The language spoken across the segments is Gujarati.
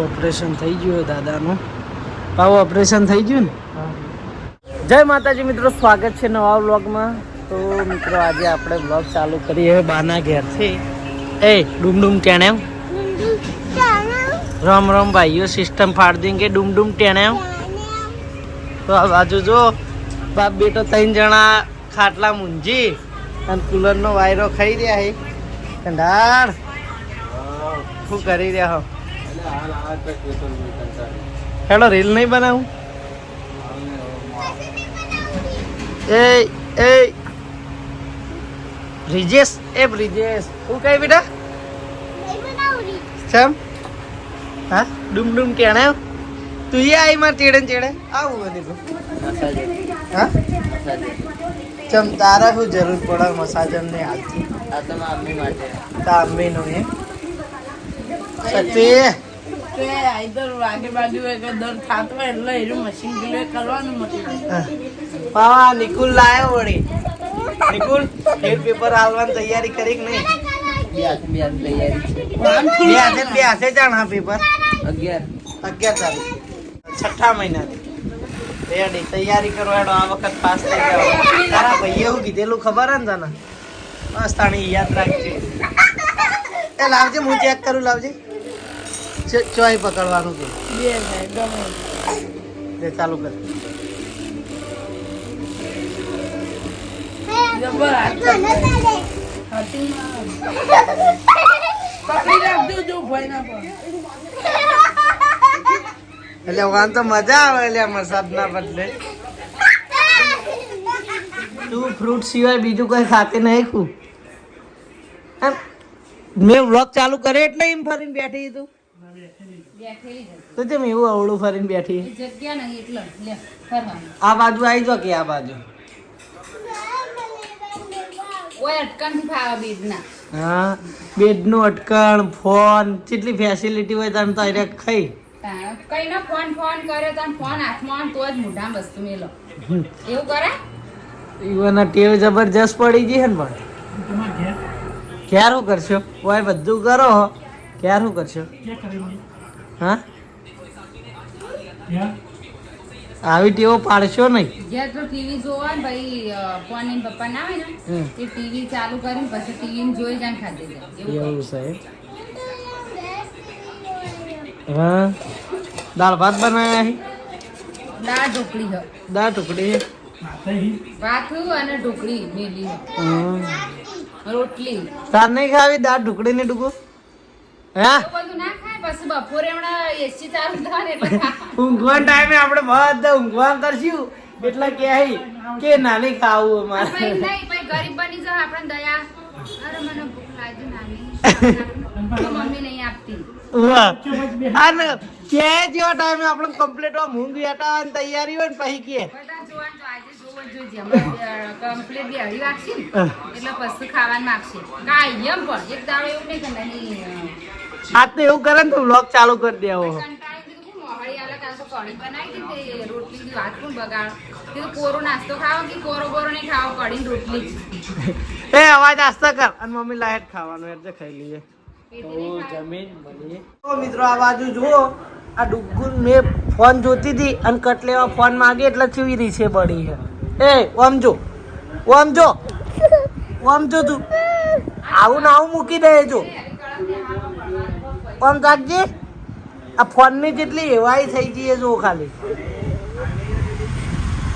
ઓપરેશન થઈ ગયું દાદાનું. પાવ ઓપરેશન થઈ ગયું ને. જય માતાજી મિત્રો, સ્વાગત છે નવા વ્લોગમાં. તો મિત્રો આજે આપણે વ્લોગ ચાલુ કરીએ બાના ઘેરથી. એ ડૂમ ડૂમ ટેણે રામ રામ ભાઈઓ, સિસ્ટમ ફાડ દેંગે ડૂમ ડૂમ ટેણે. તો આ બાજુ જો બાપ બેટો 3 જણા ખાટલા મૂંજી અને કુલરનો વાયરો ખાઈ રહ્યા છે. કંડાળ શું કરી રહ્યા હો? હેલો, રીલ નહીં બનાવું. એ બ્રિજેશ, બ્રિજેશ હું કઈ બેટા ચમ હા ડૂમ ડૂમ કેણે તું આઈ માર ચેડે ચેડે આવું બધું. હા ચમ તારા શું જરૂર પડે મસાજર ને હાલતી? આ તો મમ્મી માટે. તા મમ્મી નો એ સતી કે આઈદર વાગે બાજુ એક દર થાતો એટલે એનું મશીન ગિલે કરવાનું મતલબ. હા નિકુલ લાયો વળી. નિકુલ હેર પેપર હાલવાની તૈયારી કરી કે નહીં? બે હાથે જાણ પેપર 11 તારીખ 6ઠા મહિનાથી રેડી તૈયારી કરો. હેડો આ વખત પાસ થઈ જાવ. તારા ભાઈએ હું કીધેલું ખબર હે ને તને? બસ તાણી યાદ રાખજે. એ લાવજે, હું ચેક કરું. લાવજે ચોઈ પકડવાનું કે બે ચાલુ કર. એટલે વાન તો મજા આવે એટલે મસાજ ના બદલે. તું ફ્રૂટ સિવાય બીજું કઈ ખાતે નહીં ખું? મેં વ્લોગ ચાલુ કરે એટલે એમ ફરીને બેઠી તું તો તેમ એવું અવળું ફરીને બેઠી? આ બાજુ આવી જો કે આ બાજુ. હા બેડ નું અટકણ, ફોન, કેટલી ફેસિલિટી હોય તને તો ખાઈ કઈ ના ફોન કરે તને ફોન હાથમાં તો જ મોઢામાં વસ્તુ મેલો એવું કરે. ઈવન ટેવ જબરજસ્ત પડી ગઈ છે ને. પણ ક્યારે શું કરશો? ઓય બધું કરો હો, ક્યારે શું કરશો? હા આવી ટેવો પાડશો નહીં. જ્યાં તો ટીવી જોવા ને ભાઈ ફોન ની પપ્પા ના હોય ને એ ટીવી ચાલુ કરીને પછી ટીવી જોઈ જાય ખાધે જાય એવું છે. હા દાળ ભાત બનાવ્યા છે. દાળ ઢોકળી હ દાળ ઢોકળી ભાત અને ઢોકળી મેલી રોટલી. તાર નહીં ખાવી દાળ ઢોકળી ને ડુગો? હા બધું ના ખાય પછી બપોરે હમણાં એસી ચાલુ થાય ને એટલે ઊંઘવા ટાઈમે આપણે બધા ઊંઘવા કરશું એટલે કે નાની ખાવું અમારે નહીં ગરીબ બની જાવ આપણે દયા. અરે મને ભૂખ લાગી નાની મમ્મી નહીં આપતી. અને કે જેવા ટાઈમે આપણે કમ્પ્લીટ ઊંઘ બેઠા હોય તૈયારી હોય ને પછી કે બધા જોવાનું તો આજે જોવું જોઈએ કમ્પ્લીટ બી હળી વાગશે એટલે પછી ખાવાનું માગશે કાયમ. પણ એક દાડો એવું નહીં કે આ તો એવું કરે ને તો વ્લોગ ચાલુ કરી દેવો. કઢી બનાવી હતી રોટલી વાત પણ બગાડ કીધું કોરો નાસ્તો ખાવો કે કોરો નહીં ખાવો કઢી રોટલી. એ અવાજ આસ્તા કર અને મમ્મી લાઈટ ખાવાનું એટલે ખાઈ લઈએ. તો મિત્રો આ બાજુ જુઓ, આ ડુગ્ગુ મેં ફોન જોતી હતી અને કટલેવા ફોન માંગે એટલે ચીવી રહી છે બળી છે. એ ઓમ જો તું આવું ને આવું મૂકી દે જો. ઓમ તાકજે, આ ફોન ની જેટલી એવાઈ થઈ ગઈ જો ખાલી.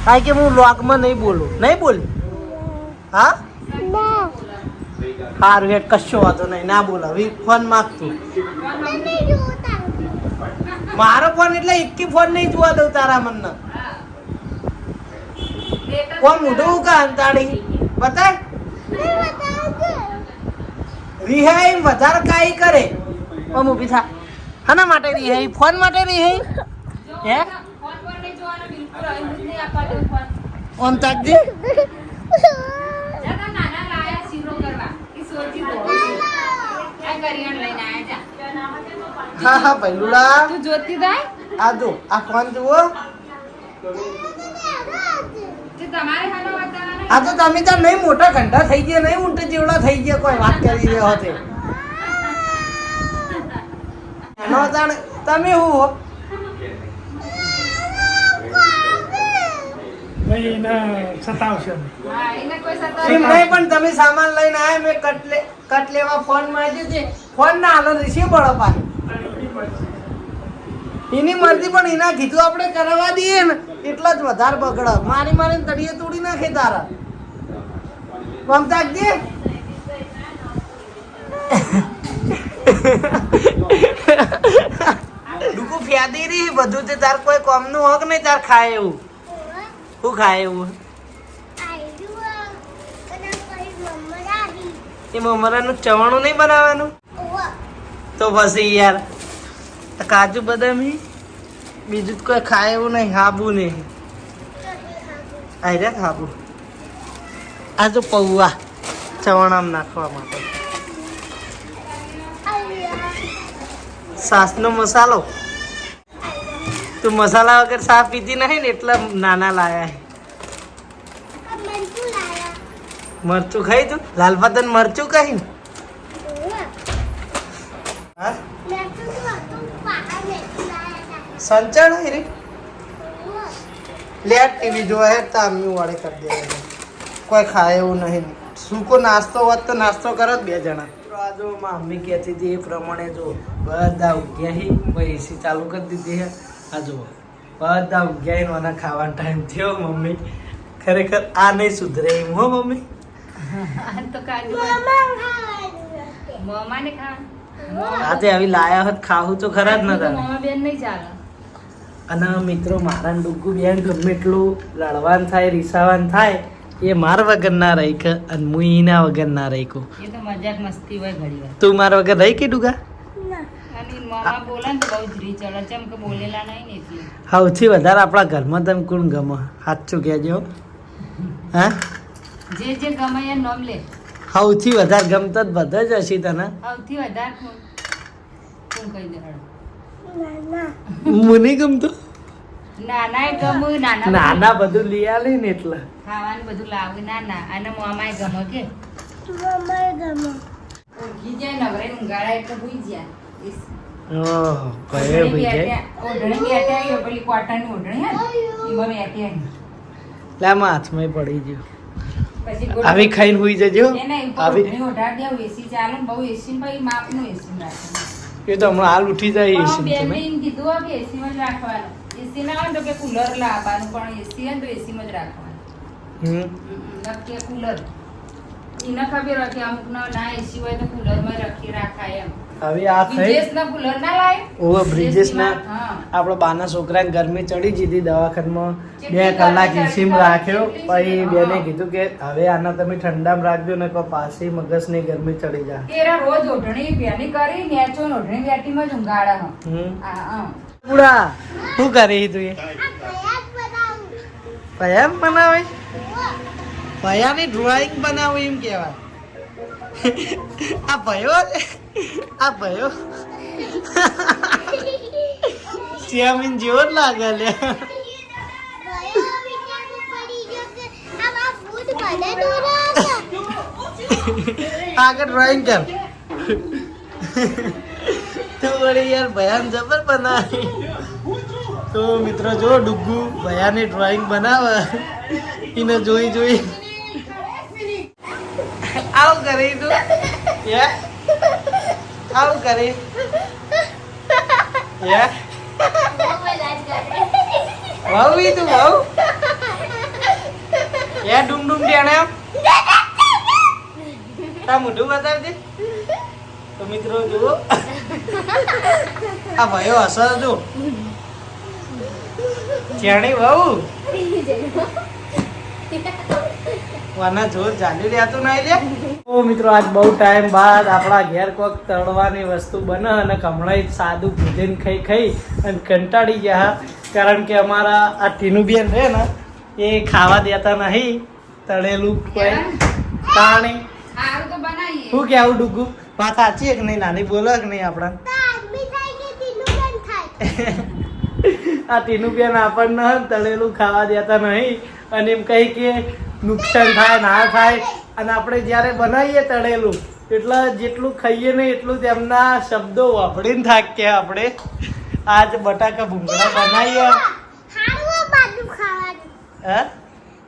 કારણ કે હું વ્લોગમાં નહીં બોલું. હા સારું હેઠ કશો વાંધો નહીં, ના બોલાવી ફોન માગતું. મારો ફોન એટલે એકી ફોન નહીં જોવા દઉં તારા મનને. કોણ મોઢું કા અંતાડી બતાય રિહાઈ વધારે કાઈ કરે. ઓમ ઊભી થા. હાના માટે રિહાઈ? ફોન માટે રિહાઈ હે? ઓમ તાકજે. હા હા ભૈલુડા તું જોતી થાય આ જો આ ફોન જુઓ. આ તો તમે તો નહીં મોટા ઘંટા થઈ ગયા, નહીં ઊંટે જેવડા થઈ ગયા. કોઈ વાત કરી રહ્યો હતો તમે હું હો ભાઈ એને સતાવશે હા એને કોઈ એમ સતા નહીં પણ તમે સામાન લઈને આયા મેં કટ લેવા ફોન માંગ્યો છે ફોન ના હાલો રિસીવ પડો પાછું એની મરજી પણ એના કીધું આપણે કરવા દઈએ ને એટલા જ વધારે બગડ મારી તળીએ તોડી નાખે તારા મમતાજી ડુકુ ફ્યાદી રહી બધું તે તાર કોઈ કોમનું હક નહીં તાર ખાય એવું શું ખાય એવું એ મમરાનું ચવાણું નહીં બનાવવાનું તો પછી યાર કાજુ બદામ બીજું કોઈ ખાય એવું નહીં હાબુ નહીં આર્યા હાબુ આ જો પૌવા ચવાણામાં નાખવા માટે સાસનો મસાલો તું મસાલા વગર સા પીધી નહીં ને એટલા નાના લાયા મરચું ખાઈ તું લાલ પતન મરચું કહી સંચળ રે લે ટીવી જોવા હે તામ્યું વાળે કરી દે કોઈ ખાય એવું નહીં સૂકો નાસ્તો હોત તો નાસ્તો કરો જ બે જણા આ જો મમ્મી કહેતી હતી એ પ્રમાણે જો બધા ઉગ્યા હી પછી એસી ચાલુ કરી દીધી હે આ જો બધા ઉગ્યા હી મને ખાવાનો ટાઈમ થયો મમ્મી ખરેખર આ નહીં સુધરે એમ હો મમ્મી તો કાજુ મોમાને ખા આજે આવી લાયા હોત ખાવું તો ખરા જ નતા મોમા બેન નહીં ચાલે અને મિત્રો મારા ડુગુ બેન ગમે એટલું લડવાન થાય રીસાવાન થાય એ માર વગર ના રહી કે અને હું એના વગર ના રહી કહું એ તો મજાક મસ્તી હોય ઘડી વાર તું મારા વગર રહી કે ડુગા અને મોમા બોલે ને તો બહુ જ રી ચડે ચમ કે બોલેલા નહીં ને એટલે સૌથી વધારે આપણા ઘરમાં તમે કોણ ગમે સાચું કહેજો હા જે જે ગમે એ નામ લે સૌથી વધારે ગમતા જ બધા જ હશે તને સૌથી વધારે કોણ કહી દે હળ મને ગમતો નાના ગમું નાના નાના બધું લઈ આલે ને એટલે ખાવાનું બધું લાવું નાના અને મોમાય ગમે કે ઓળખી જાય નવરે ઊંઘાડા એટલે ભૂઈ ગયા ઓહો કયે ભાઈ જાય ઓઢણી બેઠા પેલી કોટનની ઓઢણી હે એમાં બેઠી લામાં હાથમાં પડી ગયો પછી આવી ખાઈને હોઈ જજો એને આવી ઓઢણી ઓઢાડી દેવું એસી ચાલે ને બહુ એસી ભાઈ માપનું એસી રાખવાનું એ તો હમણાં હાલ ઉઠી જાય પણ એસી બેન એમ કીધું કે એસીમાં જ રાખવાનું એસી ના હોય તો કે કુલર લાવવાનું પણ એસી હોય તો એસીમાં જ રાખવાનું નક્કી કુલર એને ખબર હોય કે અમુક ના એસી હોય તો કુલરમાં રાખી રાખાય એમ હવે આ થઈ બ્રિજેશના કુલર ના લાય ઓવે બ્રિજેશના હા. આપણો બાના છોકરાને ગરમી ચડી જીધી દવાખાનામાં 2 કલાક એસીમ રાખ્યો પછી બેને કીધું કે હવે આના તમે ઠંડામાં રાખજો ને પાછી મગજની ગરમી ચડી જાય તેરા રોજ ઓઢણી ભેની કરી નેચો ઓઢણી બેટીમાં જ ઊંઘાડા હ હા પૂરા શું કરી તું એ પયામ બનાવે પયાની ડ્રોઈંગ બનાવે એમ કહેવાય આ ભયો સિયામીન જેવો જ લાગે લે આગળ ડ્રોઈંગ કર તું વળી યાર ભયાન જબર બનાવી તો મિત્રો જો ડુગ્ગુ ભયાની ડ્રોઈંગ બનાવે એને જોઈ આવું કરી તું આવું કરી વાવ તું વાવ ડુમ ટેણે તા મોઢું બતાવજે તો મિત્રો જુઓ આ ભાઈઓ અસર જો ચેણી વાવ વાના જોર ચાલ્યું લેતું નહીં લે ઓ મિત્રો આજ બહુ ટાઈમ બાદ આપણા ઘેર કોક તળવાની વસ્તુ બને અને હમણાં સાદું ભોજન ખાઈ અને કંટાળી ગયા કારણ કે અમારા આ ટીનુબેન રહે ને એ ખાવા દેતા નહીં તળેલું કોઈ પાણી હારું તો બનાવીએ શું કેવું ડુગુ વાત સાચી કે નહીં નાની બોલો કે નહીં આપણા આ ટીનુબેન આપણને તળેલું ખાવા દેતા નહીં અને એમ કહી કે નુકસાન થાય ના થાય અને આપણે જ્યારે બનાવીએ તળેલું એટલે જેટલું ખાઈએ ને એટલું તેમના શબ્દો વાપરીને થાકીએ આપણે આજ બટાકા ભૂંગળા બનાવીએ. હે?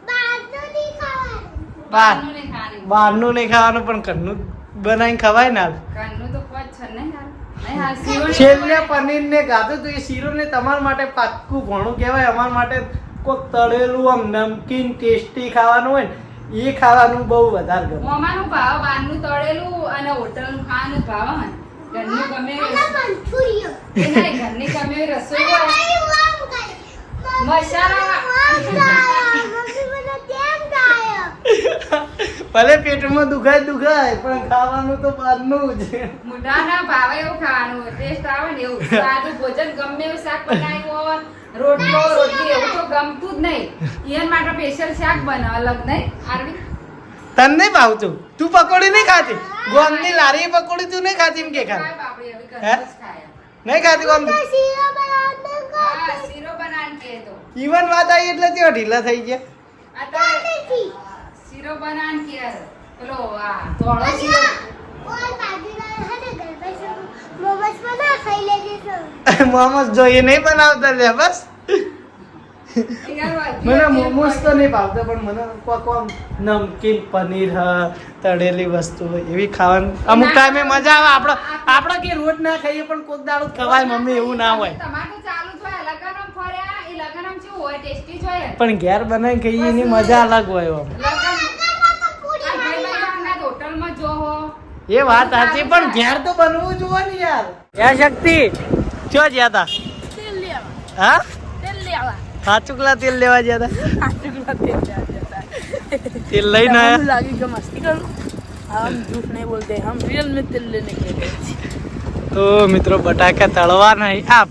બહારનું નહીં ખાવાનું. બહારનું નહીં ખાવાનું પણ ઘરનું બનાવીને ખવાય ને. ઘરનું તો કોઈ છે નહીં હાલ. નહીં હાલ, શીરો નહીં છેલ્લે પનીર ને ગાધું તો એ શીરો ને તમારા માટે પાક્કું ભણું કહેવાય. અમારા માટે કોઈક તળેલું આમ નમકીન ટેસ્ટી ખાવાનું હોય ને એ ખાવાનું બહુ વધારે ગમે. મોમાનું ભાવ બહારનું તળેલું અને હોટલનું ખાવાનું ભાવ હે. ઘરનું ગમે એ નહીં, ઘરની ગમે એવી રસોઈ હોય. મસાલા ભલે પેટમાં દુખાય પણ ખાવાનું તો બહારનું જ. મોઢાના ભાવે એવું ખાવાનું હોય, ટેસ્ટ આવે ને એવું. સાદું ભોજન ગમે એવું શાક બનાવ્યું હોય, રોટલો રોટલી એવું તો ગમતું જ નહીં. એના માટે સ્પેશિયલ શાક બનાવે અલગ નહીં. આરવી તને નહીં ભાવતું? તું પકોડી નહીં ખાતી? ગોમની લારી પકોડી તું નહીં ખાતી એમ કે ખા? ખાય બાપડી હવે ઘરનું જ ખાય. નહીં ખાતી ગોમ? હા, શીરો બનાવીને કહે તો. ઈવન વાત આવી એટલે તેઓ ઢીલા થઈ ગયા. આ તો શીરો બનાવીને કહે. પેલો આ ધોળો શીરો. મોમોસ જોઈએ નહીં બનાવતા લે બસ. યાર, મને મોમોસ તો નહીં ભાવતા પણ મને કોમ નમકીન પનીર તળેલી વસ્તુ એવી ખાવાની અમુક ટાઈમે મજા આવે. આપણે કે રોજ ના ખાઈએ પણ કોક દાડો ખવાય મમ્મી, એવું ના હોય. તમારે તો ચાલુ જ હોય. લગનમાં ફર્યા એ લગનમાં શું હોય, ટેસ્ટી જ હોય. પણ ઘેર બનાવીને ખાઈએ એની મજા અલગ હોય. આમ હોટલમાં જો હો એ વાત સાચી પણ ઘેર તો બનવું જોઈએ ને યાર. યા શક્તિ ચો ગયા તા? હા, સાચુકલા તેલ લેવા ગયા હતા. तेल लઈને આયા. लागी का मस्ती करो, हम झूठ नहीं बोलते, हम रियल में तेल लेने के गए थे. તો મિત્રો બટાકા તળવાના આ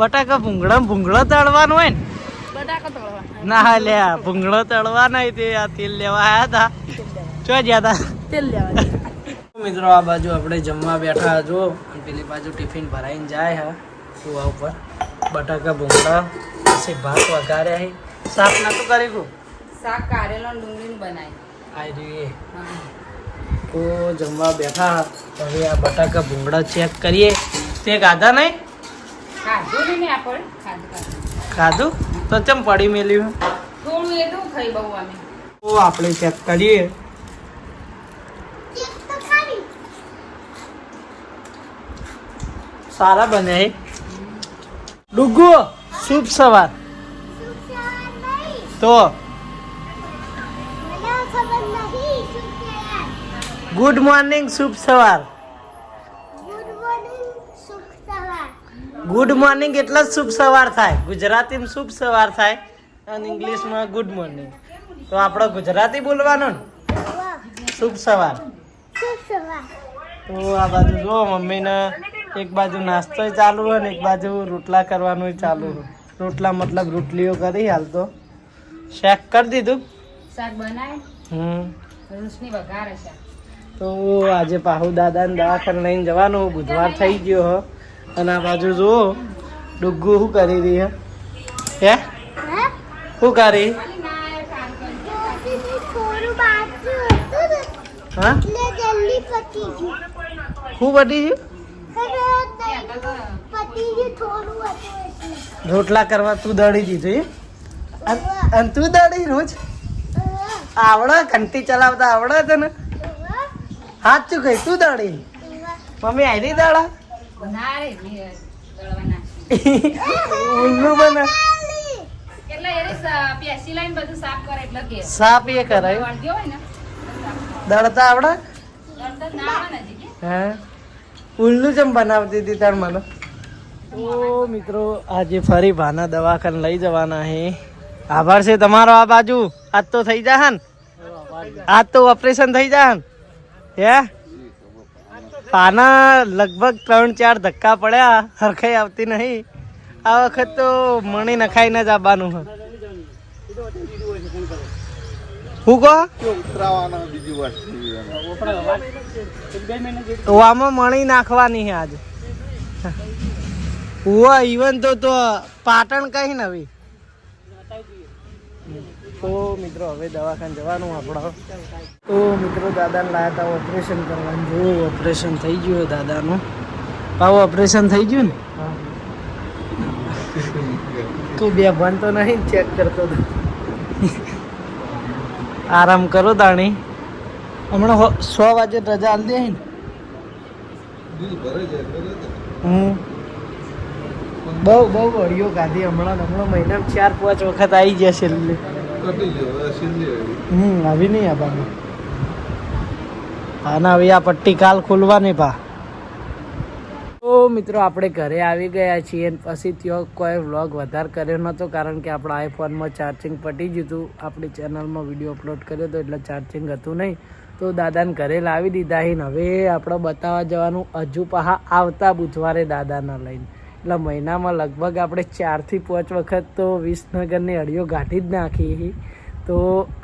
બટાકા ભૂંગળો તળવાનો હોય ને. बटाका तो ના લે ભૂંગળો તળવાના તે આ તેલ લેવા આયા હતા. ચો ગયા હતા? तेल लेवा. મિત્રો આ બાજુ આપણે જમવા બેઠા જો અને પેલી બાજુ ટિફિન ભરાઈને જાય હા કુવા ઉપર. બટાકા ભૂંગળા પછી ભાત વઘાર્યા હે. શાક ના તો કરી ગયું શાક કારેલા ડુંગળીનું બનાય. આ જોઈએ. તો જમવા બેઠા હવે આ બટાકા ભૂંગળા ચેક કરીએ. તે ખાધા નહીં? ખાધું નહીં આપણે ખાધું ખાધું તો ચમ પડી મેલ્યું? થોડું એ તો ખાઈ બહુ અમે. તો આપણે ચેક કરીએ. સારા બન્યા હે. ડુગુ શુભ સવાર. તો ગુડ મોર્નિંગ શુભ સવાર. ગુડ મોર્નિંગ એટલે જ શુભ સવાર થાય. ગુજરાતીમાં શુભ સવાર થાય અને ઇંગ્લિશમાં ગુડ મોર્નિંગ. તો આપણે ગુજરાતી બોલવાનું ને શુભ સવાર. તો આ બાજુ જો મમ્મીને એક બાજુ નાસ્તો ચાલુ હોય ને એક બાજુ રોટલા કરવાનું ચાલુ હોય. રોટલા મતલબ રોટલીઓ કરી હાલ તો શેક કરી દીધું. શાક બનાય રૂસની વઘારે છે. તો આજે પાહુ દાદાને દવાખાને લઈને જવાનું. બુધવાર થઈ ગયો હો. અને આ બાજુ જુઓ ડુગ્ગુ શું કરી રહી હે? શું કરી? હા શું પતી ગયું? રોટલા કરવા તું દળી દીધું અને તું દળી રોજ આવડે? ઘંટી ચલાવતા આવડે તને? સાચું કઈ તું દળી? મમ્મી આવી દડા ના રે દળવાના ઉલ્લુ બને એટલે એ પેસી લાઈન બધું સાફ કરે એટલે કે સાપ એ કરાય. વળગ્યો હોય ને દળતા આવડે? દળતા ના આવે ને જી. હા ઉલ્લુ જેમ બનાવતી હતી તાર મને. તો મિત્રો આજે ફરી ભાના દવાખાને લઈ જવાના હે. આભાર છે તમારો. આ બાજુ આજ તો થઈ જા ને, આજ તો ઓપરેશન થઈ જા ને. હે પાના લગભગ 3-4 ધક્કા પડ્યા, હરખાઈ આવતી નહીં. આ વખત તો મણી નખાઈને જ આવવાનું હે. હું કહો તો આમાં મણી નાખવાની છે આજે. ઇવન તો પાટણ કઈ નવી. તો મિત્રો હવે દવાખાને જવાનું આપણે. તો મિત્રો દાદાને લાયા હતા ઓપરેશન કરવાનું. જો ઓપરેશન થઈ ગયું દાદાનું. આવું ઓપરેશન થઈ ગયું ને તું બે ભણ તો નહીં ચેક કરતો હતો. આરામ કરો દાણી હમણાં 100 વાગે રજા આલી દે ને. બહુ અડિયો કાઢી હમણાં મહિનામાં 4-5 વખત આવી જશે એટલે આવી નહીં આવવાનું. હા હવે આ પટ્ટી કાલ ખોલવાની પા. તો મિત્રો આપણે ઘરે આવી ગયા છીએ અને પછી ત્યાં કોઈ વ્લોગ વધારે કર્યો નહોતો કારણ કે આપણા આઈફોનમાં ચાર્જિંગ પટી ગયું હતું. આપણી ચેનલમાં વિડીયો અપલોડ કર્યો હતો એટલે ચાર્જિંગ હતું નહીં. તો દાદાને ઘરે લાવી દીધા છે. હવે આપણે બતાવવા જવાનું હજુ પાહા આવતા બુધવારે દાદાના લઈને. એટલે મહિનામાં લગભગ આપણે 4 થી 5 વખત તો વિસનગરની અડીઓ ગાંઠી જ નાખી. તો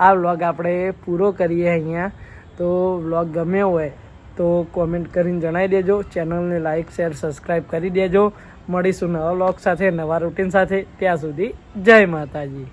આ વ્લોગ આપણે પૂરો કરીએ અહીંયા. તો વ્લોગ ગમ્યો હોય તો કોમેન્ટ કરીને જણાવી દેજો. ચેનલને લાઇક શેર સબસ્ક્રાઈબ કરી દેજો. મળીશું નવા વ્લોગ સાથે નવા રૂટીન સાથે. ત્યાં સુધી જય માતાજી.